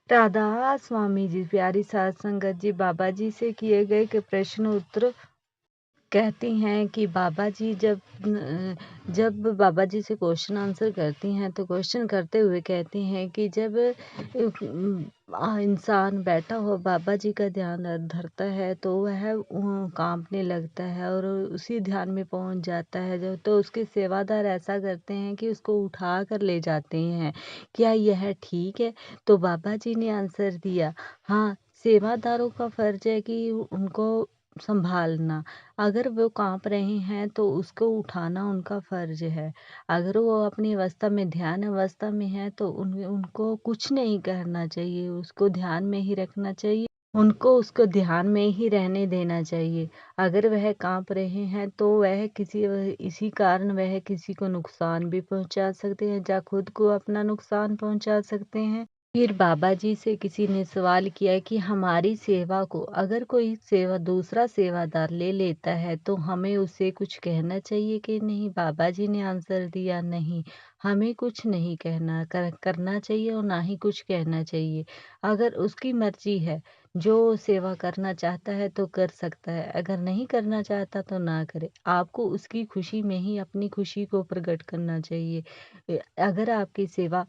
राधा स्वामी जी प्यारी साध संगत जी बाबा जी से किए गए के प्रश्न उत्तर कहती हैं कि बाबा जी जब बाबा जी से क्वेश्चन आंसर करती हैं तो क्वेश्चन करते हुए कहती हैं कि जब इंसान बैठा हो बाबा जी का ध्यान धरता है तो वह कांपने लगता है और उसी ध्यान में पहुंच जाता है। जो तो उसके सेवादार ऐसा करते हैं कि उसको उठा कर ले जाते हैं। क्या यह ठीक है? तो बाबा जी ने आंसर दिया, हाँ, सेवादारों का फर्ज है कि उनको संभालना। अगर वो काँप रहे हैं तो उसको उठाना उनका फ़र्ज़ है। अगर वो अपनी अवस्था में ध्यान अवस्था में हैं तो उनको कुछ नहीं करना चाहिए, उसको ध्यान में ही रखना चाहिए। उनको उसको ध्यान में ही रहने देना चाहिए। अगर वह काँप रहे हैं तो इसी कारण वह किसी को नुकसान भी पहुँचा सकते हैं या खुद को अपना नुकसान पहुँचा सकते हैं। फिर बाबा जी से किसी ने सवाल किया कि हमारी सेवा को अगर कोई दूसरा सेवादार ले लेता है तो हमें उसे कुछ कहना चाहिए कि नहीं? बाबा जी ने आंसर दिया, नहीं, हमें कुछ नहीं करना चाहिए और ना ही कुछ कहना चाहिए। अगर उसकी मर्जी है, जो सेवा करना चाहता है तो कर सकता है, अगर नहीं करना चाहता तो ना करे। आपको उसकी खुशी में ही अपनी खुशी को प्रकट करना चाहिए। अगर आपकी सेवा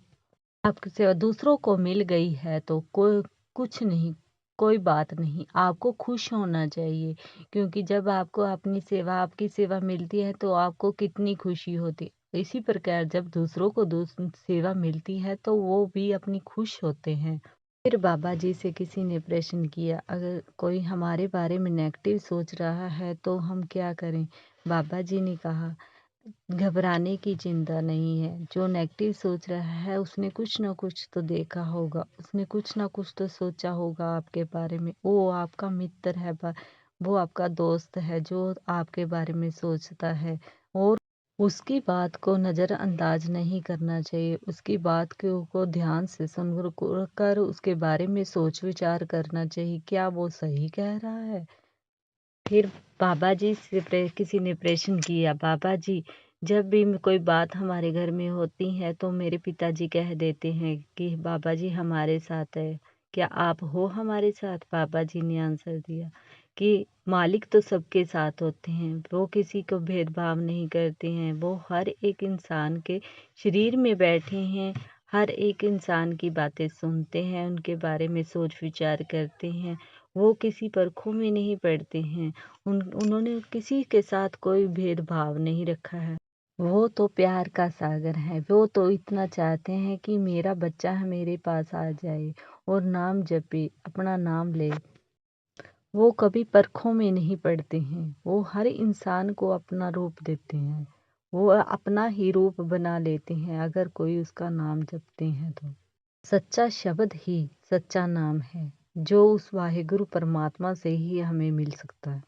दूसरों को मिल गई है तो कुछ नहीं, कोई बात नहीं, आपको खुश होना चाहिए। क्योंकि जब आपकी सेवा मिलती है तो आपको कितनी खुशी होती। इसी प्रकार जब दूसरों को सेवा मिलती है तो वो भी अपनी खुश होते हैं। फिर बाबा जी से किसी ने प्रश्न किया, अगर कोई हमारे बारे में नेगेटिव सोच रहा है तो हम क्या करें? बाबा जी ने कहा, घबराने की चिंता नहीं है। जो नेगेटिव सोच रहा है उसने कुछ ना कुछ तो देखा होगा, उसने कुछ ना कुछ तो सोचा होगा आपके बारे में। वो आपका मित्र है, वो आपका दोस्त है जो आपके बारे में सोचता है। और उसकी बात को नज़रअंदाज नहीं करना चाहिए। उसकी बात को ध्यान से सुन कर उसके बारे में सोच विचार करना चाहिए, क्या वो सही कह रहा है? फिर बाबा जी से किसी ने प्रश्न किया, बाबा जी, जब भी कोई बात हमारे घर में होती है तो मेरे पिताजी कह देते हैं कि बाबा जी हमारे साथ है, क्या आप हो हमारे साथ? बाबा जी ने आंसर दिया कि मालिक तो सबके साथ होते हैं, वो किसी को भेदभाव नहीं करते हैं, वो हर एक इंसान के शरीर में बैठे हैं, हर एक इंसान की बातें सुनते हैं, उनके बारे में सोच विचार करते हैं। वो किसी परखों में नहीं पड़ते हैं। उन्होंने किसी के साथ कोई भेदभाव नहीं रखा है। वो तो प्यार का सागर है। वो तो इतना चाहते हैं कि मेरा बच्चा मेरे पास आ जाए और नाम जपे, अपना नाम ले। वो कभी परखों में नहीं पड़ते हैं। वो हर इंसान को अपना रूप देते हैं। वो अपना ही रूप बना लेते हैं अगर कोई उसका नाम जपते हैं तो। सच्चा शब्द ही सच्चा नाम है, जो उस वाहिगुरु परमात्मा से ही हमें मिल सकता है।